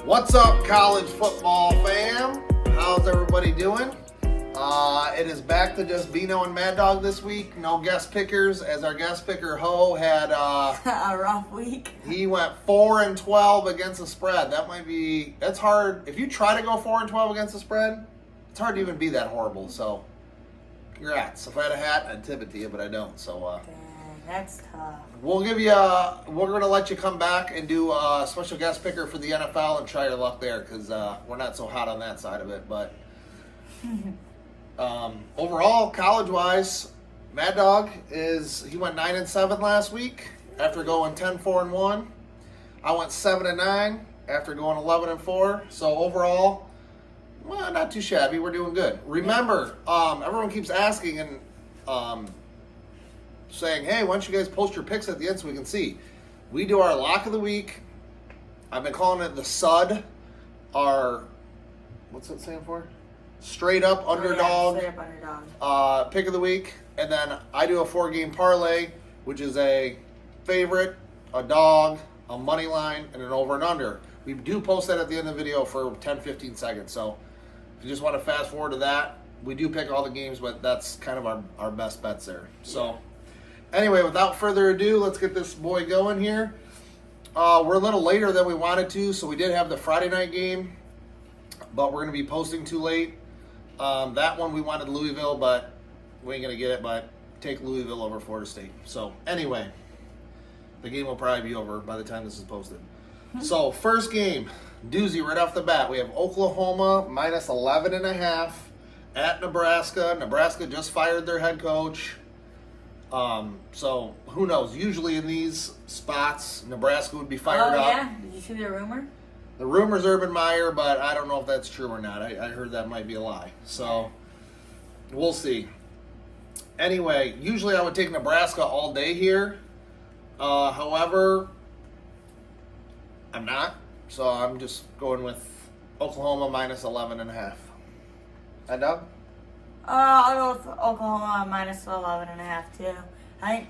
What's up, college football fam? How's everybody doing? It is back to just Bino and Mad Dog this week. No guest pickers, as our guest picker Ho had a rough week. He went 4-12 against the spread. That's hard. If you try to go 4-12 against the spread, it's hard to even be that horrible. So, congrats. If I had a hat, I'd tip it to you, but I don't. So, dang, that's tough. we're going to let you come back and do a special guest picker for the NFL and try your luck there because we're not so hot on that side of it. But overall, college-wise, Mad Dog he went 9-7 last week after going 10-4-1. I went 7-9 after going 11-4. So overall, well, not too shabby. We're doing good. Remember, everyone keeps asking and saying, hey, why don't you guys post your picks at the end so we can see? We do our lock of the week. I've been calling it the SUD. What's that stand for? Straight up underdog. Straight up underdog. Pick of the week. And then I do a 4-game parlay, which is a favorite, a dog, a money line, and an over and under. We do post that at the end of the video for 10-15 seconds. So if you just want to fast forward to that, we do pick all the games, but that's kind of our best bets there. So anyway, without further ado, let's get this boy going here. We're a little later than we wanted to, so we did have the Friday night game, but we're going to be posting too late. That one we wanted Louisville, but we ain't going to get it, but take Louisville over Florida State. So anyway, the game will probably be over by the time this is posted. So first game, doozy right off the bat. We have Oklahoma minus 11.5 at Nebraska. Nebraska just fired their head coach. So who knows? Usually in these spots, Nebraska would be fired up. Oh yeah, did you see the rumor? The rumor's Urban Meyer, but I don't know if that's true or not. I heard that might be a lie. So we'll see. Anyway, usually I would take Nebraska all day here. However, I'm not. So I'm just going with Oklahoma minus 11.5. And Doug? I'll go with Oklahoma minus 11.5 too. I think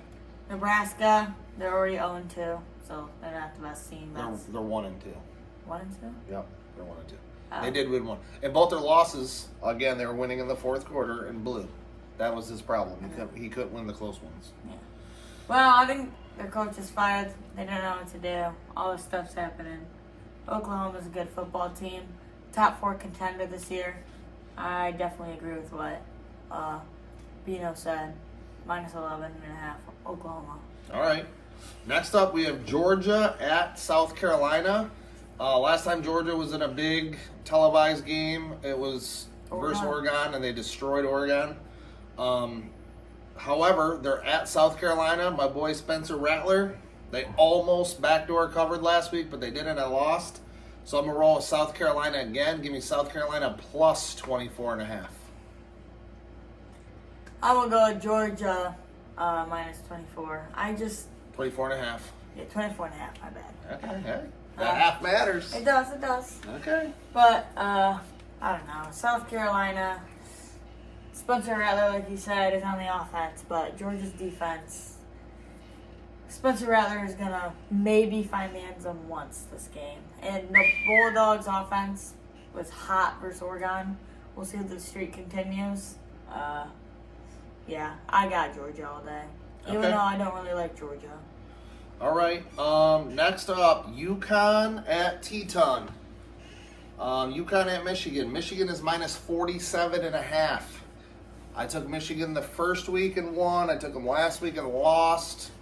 Nebraska, they're already 0-2, so they're not the best team. They're 1-2. 1-2? Yep, they're 1-2. Oh. They did win one. And both their losses, again, they were winning in the fourth quarter and blew. That was his problem. He couldn't win the close ones. Yeah. Well, I think their coach is fired. They don't know what to do. All this stuff's happening. Oklahoma's a good football team. Top 4 contender this year. I definitely agree with what Bino said. Minus 11.5, Oklahoma. All right. Next up, we have Georgia at South Carolina. Last time Georgia was in a big televised game, it was versus Oregon, and they destroyed Oregon. However, they're at South Carolina. My boy Spencer Rattler, they almost backdoor covered last week, but they didn't. I lost. So I'm going to roll with South Carolina again. Give me South Carolina plus 24.5. I'm going to go with Georgia minus 24. 24.5. Yeah, 24.5, my bad. Okay, hey. That half matters. It does. Okay. But, I don't know. South Carolina, Spencer Rattler, like you said, is on the offense, but Georgia's defense, Spencer Rattler is going to maybe find the end zone once this game. And the Bulldogs offense was hot versus Oregon. We'll see if the streak continues. Yeah, I got Georgia all day. Even though I don't really like Georgia. All right. Next up, UConn at Teton. UConn at Michigan. Michigan is minus 47.5. I took Michigan the first week and won. I took them last week and lost.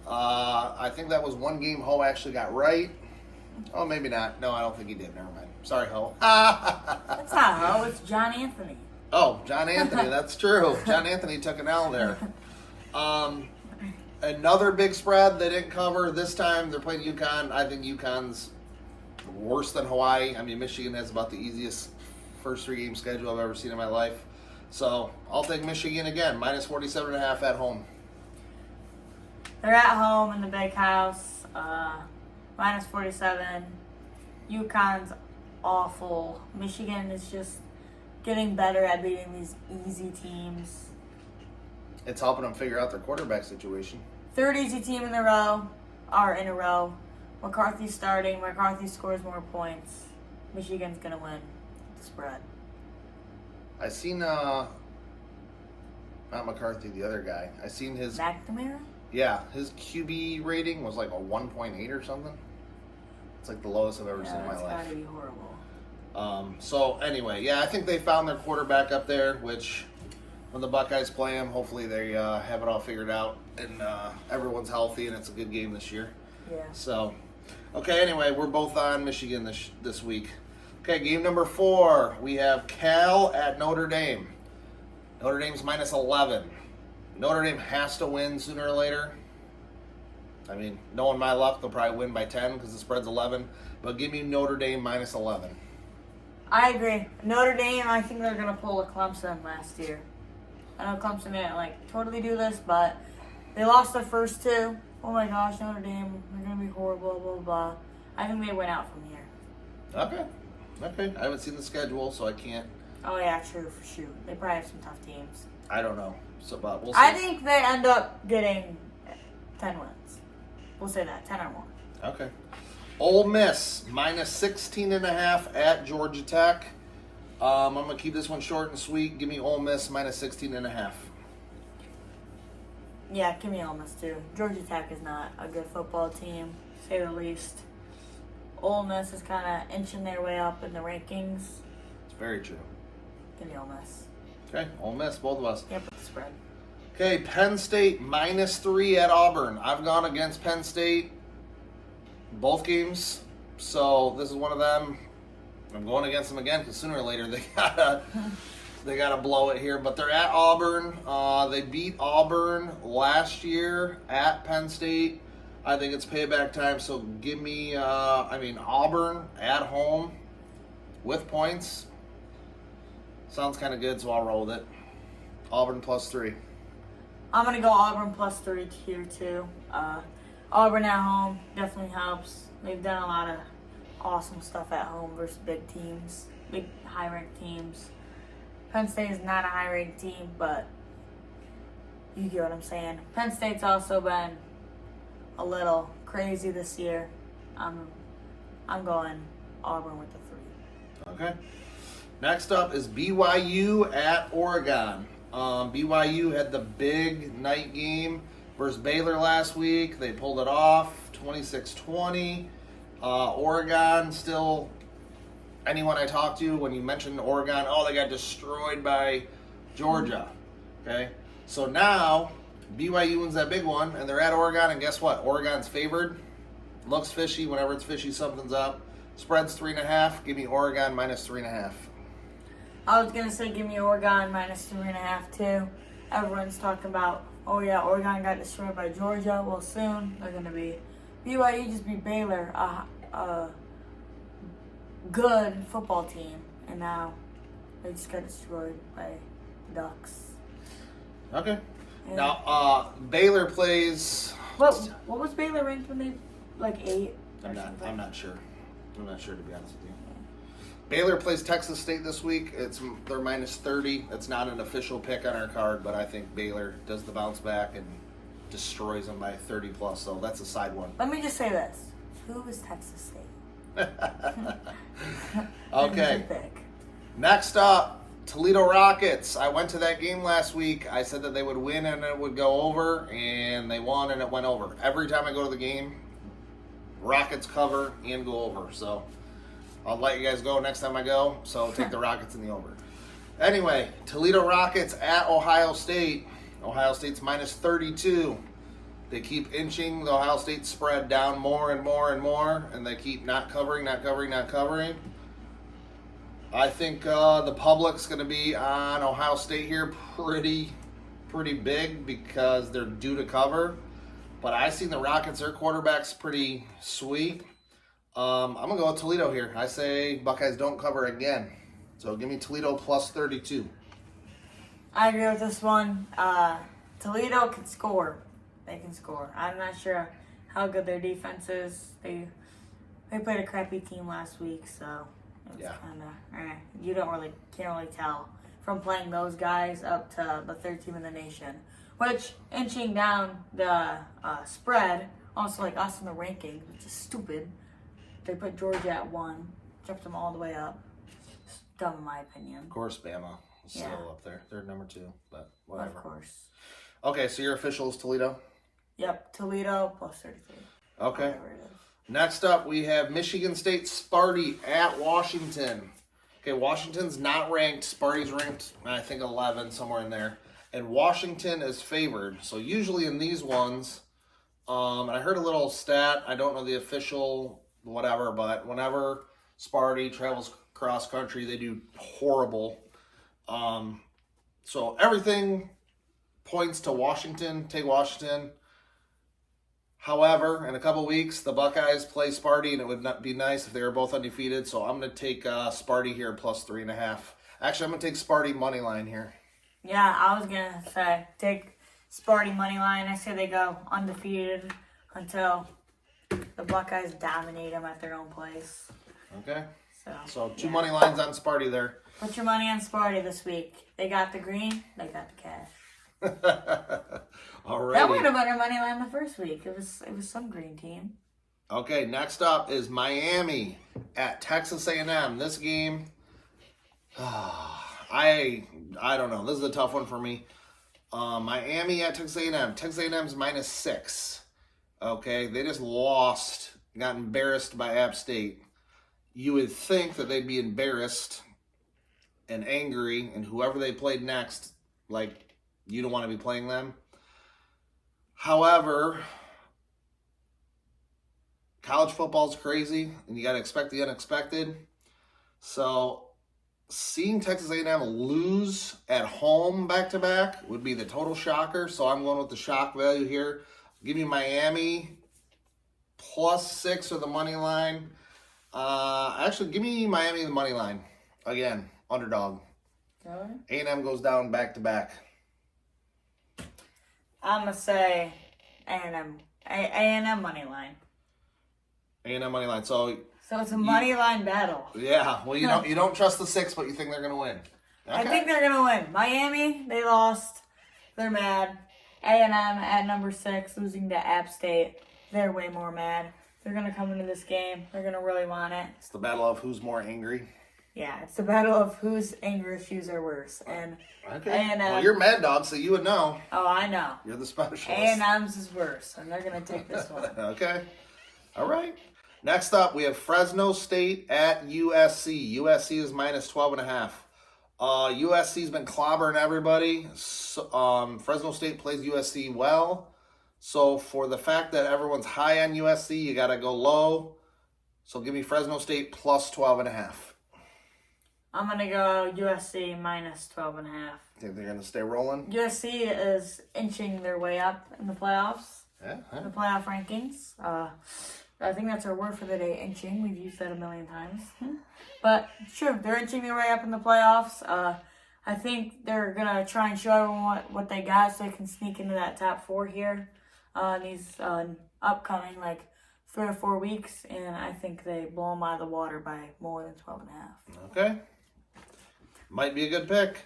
I think that was one game Ho actually got right. Oh, maybe not. No, I don't think he did. Never mind. Sorry, Ho. That's not Ho. It's John Anthony. Oh, John Anthony. That's true. John Anthony took an L there. Another big spread they didn't cover. This time they're playing UConn. I think UConn's worse than Hawaii. I mean, Michigan has about the easiest first 3-game schedule I've ever seen in my life. So I'll take Michigan again, minus 47.5 at home. They're at home in the big house, minus 47. UConn's awful. Michigan is just getting better at beating these easy teams. It's helping them figure out their quarterback situation. Third easy team in a row. McCarthy's starting. McCarthy scores more points. Michigan's gonna win the spread. I seen not McCarthy, the other guy. I seen his McNamara? yeah, his QB rating was like a 1.8 or something. It's like the lowest I've ever seen in my That's life. gotta be horrible. So anyway, yeah, I think they found their quarterback up there, which when the Buckeyes play him, hopefully they have it all figured out and everyone's healthy and it's a good game this year. Yeah. So, okay, anyway, we're both on Michigan this week. Okay, game number 4, we have Cal at Notre Dame. Notre Dame's minus 11. Notre Dame has to win sooner or later. I mean, knowing my luck, they'll probably win by 10 because the spread's 11. But give me Notre Dame minus 11. I agree. Notre Dame, I think they're gonna pull a Clemson last year. I know Clemson didn't totally do this, but they lost their first 2. Oh my gosh, Notre Dame, they're gonna be horrible, blah blah blah. I think they win out from here. Okay. I haven't seen the schedule, so I can't. Oh yeah, true. Shoot, they probably have some tough teams. I don't know. So, but we'll see. I think they end up getting 10 wins. We'll say that, 10 or more. Okay. Ole Miss minus 16.5 at Georgia Tech. I'm gonna keep this one short and sweet. Give me Ole Miss minus 16.5. Yeah, give me Ole Miss too. Georgia Tech is not a good football team, to say the least. Ole Miss is kind of inching their way up in the rankings. It's very true. Give me Ole Miss. Okay, Ole Miss, both of us. Yep, with the spread. Okay, Penn State minus 3 at Auburn. I've gone against Penn State both games, so this is one of them. I'm going against them again because sooner or later they gotta blow it here. But they're at Auburn. They beat Auburn last year at Penn State. I think it's payback time. So give me, Auburn at home with points. Sounds kind of good, so I'll roll with it. Auburn plus 3. I'm going to go Auburn plus 3 here too. Auburn at home definitely helps. They've done a lot of awesome stuff at home versus big teams, big high-ranked teams. Penn State is not a high-ranked team, but you get what I'm saying. Penn State's also been a little crazy this year. I'm going Auburn with the 3. Okay. Next up is BYU at Oregon. BYU had the big night game versus Baylor last week. They pulled it off, 26-20. Oregon still, anyone I talk to, when you mention Oregon, they got destroyed by Georgia. Okay? So now, BYU wins that big one, and they're at Oregon, and guess what? Oregon's favored. Looks fishy. Whenever it's fishy, something's up. Spread's 3.5. Give me Oregon minus 3.5. I was going to say give me Oregon minus 3.5 too. Everyone's talking about, oh yeah, Oregon got destroyed by Georgia. Well, soon they're going to be. BYU just beat Baylor, a good football team, and now they just got destroyed by the Ducks. Okay. Yeah. Now, Baylor plays. What was Baylor ranked when they 8? I'm not sure. I'm not sure, to be honest with you. Baylor plays Texas State this week. They're minus 30. It's not an official pick on our card, but I think Baylor does the bounce back and destroys them by 30 plus. So that's a side one. Let me just say this: who is Texas State? Okay. Next up, Toledo Rockets. I went to that game last week. I said that they would win and it would go over, and they won and it went over. Every time I go to the game, Rockets cover and go over. So I'll let you guys go next time I go. So take the Rockets in the over. Anyway, Toledo Rockets at Ohio State. Ohio State's minus 32. They keep inching the Ohio State spread down more and more and more, and they keep not covering. I think the public's going to be on Ohio State here pretty big because they're due to cover. But I seen the Rockets, their quarterback's pretty sweet. I'm going to go with Toledo here. I say Buckeyes don't cover again. So give me Toledo plus 32. I agree with this one. Toledo can score. They can score. I'm not sure how good their defense is. They played a crappy team last week, so it's kind of you can't really tell from playing those guys up to the third team in the nation, which inching down the spread, also like us in the rankings, which is stupid. They put Georgia at 1, Jumped them all the way up. It's dumb in my opinion. Of course, Bama is Yeah. still up there. They're number 2, but whatever. Of course. Okay, so your official is Toledo? Yep, Toledo plus 33. Okay. Whatever it is. Next up, we have Michigan State Sparty at Washington. Okay, Washington's not ranked. Sparty's ranked, I think, 11, somewhere in there. And Washington is favored. So usually in these ones, and I heard a little stat, I don't know the official whatever, but whenever Sparty travels cross country, they do horrible. So everything points to Washington. Take Washington. However, in a couple weeks, the Buckeyes play Sparty, and it would not be nice if they were both undefeated. So I'm going to take Sparty here plus 3.5. Actually, I'm going to take Sparty money line here. Yeah, I was going to say, take Sparty money line. I say they go undefeated until the Buckeyes dominate them at their own place. Okay. So 2 yeah. money lines on Sparty there. Put your money on Sparty this week. They got the green, they got the cash. Alrighty. That would have been our money line the first week. It was some green team. Okay, next up is Miami at Texas A&M. This game, I don't know. This is a tough one for me. Miami at Texas A&M. Texas A&M's -6. Okay, they just lost, got embarrassed by App State. You would think that they'd be embarrassed and angry, and whoever they played next, like, you don't want to be playing them. However, college football's crazy, and you got to expect the unexpected. So, seeing Texas A&M lose at home back-to-back would be the total shocker. So, I'm going with the shock value here. Give me Miami +6 or the money line. Actually, give me Miami the money line. Again, underdog. Really? A&M goes down back-to-back. I'm going to say A&M money line. A&M money line. So it's a money line battle. yeah, well, you don't trust the 6, but you think they're going to win. Okay. I think they're going to win. Miami, they lost. They're mad. A&M at number 6, losing to App State. They're way more mad. They're going to come into this game. They're going to really want it. It's the battle of who's more angry. Yeah, it's the battle of whose anger issues are worse. And Okay. A&M, Well, you're Mad Dog, so you would know. Oh, I know. You're the specialist. A&M's is worse, and they're going to take this one. Okay. All right. Next up, we have Fresno State at USC. USC is -12.5. USC's been clobbering everybody. So, Fresno State plays USC well. So for the fact that everyone's high on USC, you got to go low. So give me Fresno State +12.5. I'm going to go USC -12.5. Think they're going to stay rolling? USC is inching their way up in the playoffs, Yeah. the playoff rankings. I think that's our word for the day, inching. We've used that a million times. But sure, they're inching their way up in the playoffs. I think they're going to try and show everyone what they got so they can sneak into that top 4 here in these upcoming 3 or 4 weeks. And I think they blow them out of the water by more than 12.5. Okay. Might be a good pick.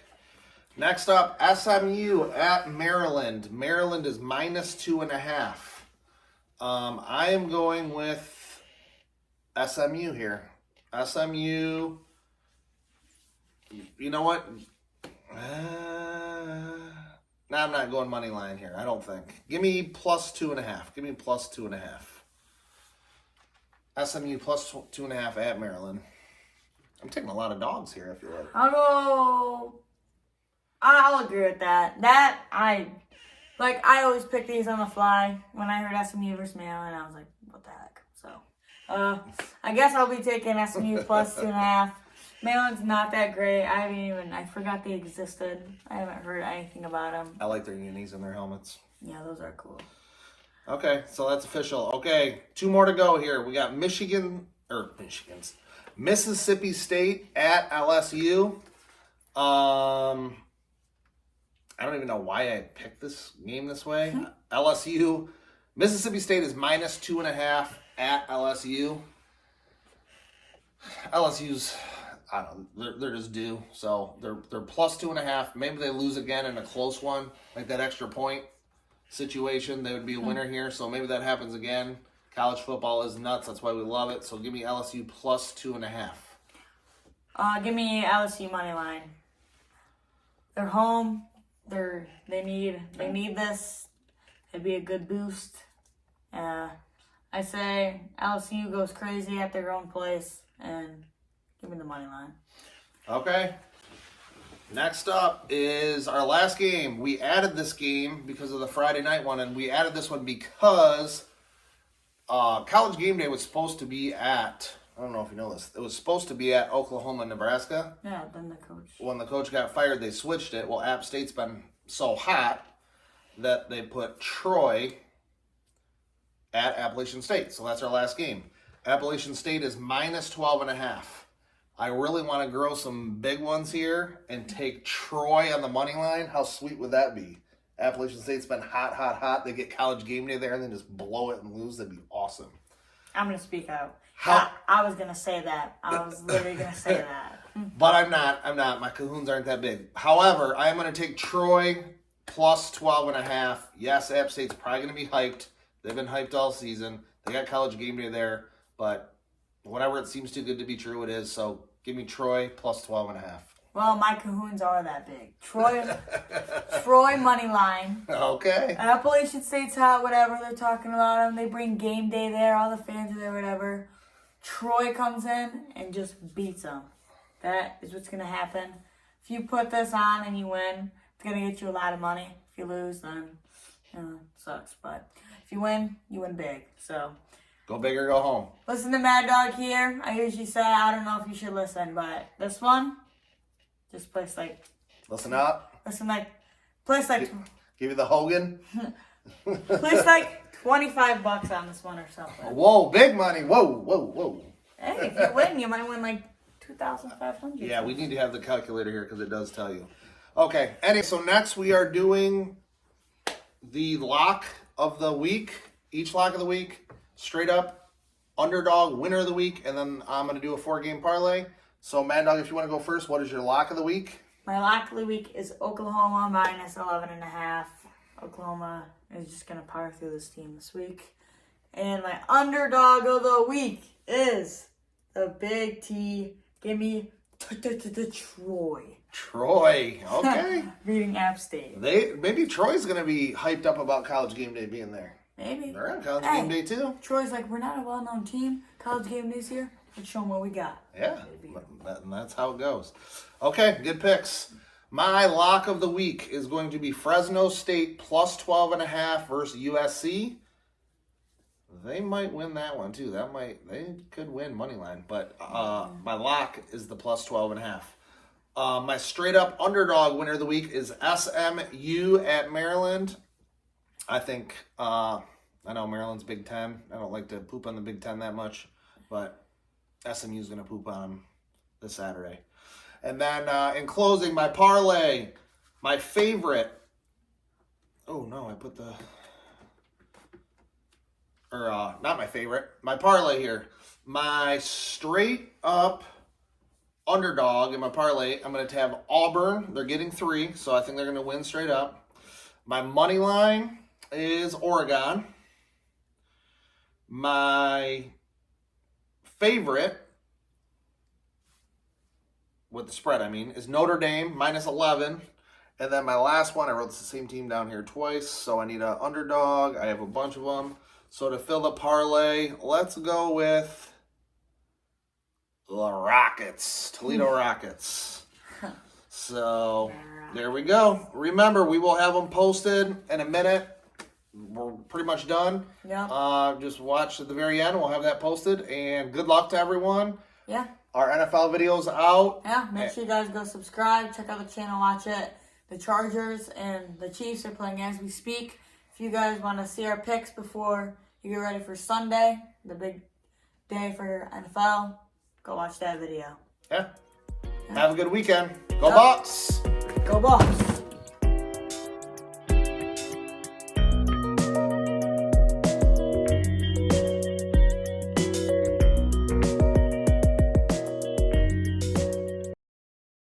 Next up, SMU at Maryland. Maryland is -2.5. I am going with SMU here. SMU, you know what? No, I'm not going money line here, I don't think. Give me +2.5. Give me +2.5. SMU +2.5 at Maryland. I'm taking a lot of dogs here, I feel like. I'll agree with that. I always pick these on the fly when I heard SMU versus Maryland. I was like, what the heck? So, I guess I'll be taking SMU +2.5. Maryland's not that great. I forgot they existed. I haven't heard anything about them. I like their unis and their helmets. Yeah, those are cool. Okay, so that's official. Okay, 2 more to go here. We got Mississippi State at LSU. I don't even know why I picked this game this way. LSU, Mississippi State is -2.5 at LSU. LSU's, I don't know, they're just due. So they're +2.5. Maybe they lose again in a close one, like that extra point situation. They would be a winner here. So maybe that happens again. College football is nuts. That's why we love it. So give me LSU +2.5. Give me LSU money line. They're home. They need this. It'd be a good boost. I say LSU goes crazy at their own place and give me the money line. Okay. Next up is our last game. We added this game because of the Friday night one, and we added this one because College Game Day was supposed to be at, I don't know if you know this, it was supposed to be at Oklahoma, Nebraska. Yeah, then the coach. When the coach got fired, they switched it. Well, App State's been so hot that they put Troy at Appalachian State. So that's our last game. Appalachian State is minus 12.5. I really want to grow some big ones here and take Troy on the money line. How sweet would that be? Appalachian State's been hot. They get College Game Day there and then just blow it and lose. That'd be awesome. I'm going to speak out. I was going to say that. I was literally going to say that. But I'm not. My cahoons aren't that big. However, I am going to take Troy plus 12.5. Yes, App State's probably going to be hyped. They've been hyped all season. They got College Game Day there. But whenever it seems too good to be true, it is. So give me Troy plus 12.5. Well, my cahoons are that big. Troy money line. Okay. Appalachian State's hot, whatever. They're talking about them. They bring game day there. All the fans are there, whatever. Troy comes in and just beats them. That is what's going to happen. If you put this on and you win, it's going to get you a lot of money. If you lose, then it sucks. But if you win big. So go big or go home. Listen to Mad Dog here. I usually say, I don't know if you should listen, but this one, just place like... Listen up. Place like... Give you the Hogan. Place like $25 on this one or something. Whoa, big money. Whoa. Hey, if you win, you might win like $2,500. Yeah, we need to have the calculator here because it does tell you. Okay, anyway, so next we are doing the lock of the week. Each lock of the week, straight up, underdog, winner of the week, and then I'm going to do a 4-game parlay. So, Mad Dog, if you want to go first, what is your lock of the week? My lock of the week is Oklahoma minus 11.5. Oklahoma is just going to power through this team this week. And my underdog of the week is the Big T. Give me Troy. Troy, okay. Beating App State. Maybe Troy's going to be hyped up about College Game Day being there. Maybe. They're on College Game Day, too. Troy's like, we're not a well-known team. College Game Day's here. Let's show them what we got. Yeah, and that's how it goes. Okay, good picks. My lock of the week is going to be Fresno State plus 12.5 versus USC. They might win that one, too. They could win money line. But my lock is the plus 12.5. My straight-up underdog winner of the week is SMU at Maryland. I think, I know Maryland's Big Ten. I don't like to poop on the Big Ten that much. But SMU's going to poop on them this Saturday. And then in closing, my parlay, my favorite. Oh, no, I put the... not my favorite. My parlay here. My straight up underdog in my parlay, I'm going to have Auburn. They're getting 3, so I think they're going to win straight up. My money line is Oregon. My favorite, with the spread, is Notre Dame, minus 11. And then my last one, I wrote the same team down here twice, so I need an underdog. I have a bunch of them. So to fill the parlay, let's go with the Rockets, Toledo Rockets. So there we go. Remember, we will have them posted in a minute. We're pretty much done. Yeah. Just watch at the very end. We'll have that posted. And good luck to everyone. Yeah. Our NFL video's out. Yeah. Make sure you guys go subscribe. Check out the channel. Watch it. The Chargers and the Chiefs are playing as we speak. If you guys want to see our picks before you get ready for Sunday, the big day for NFL, go watch that video. Yeah. Have a good weekend. Go Bucks. Go Bucks.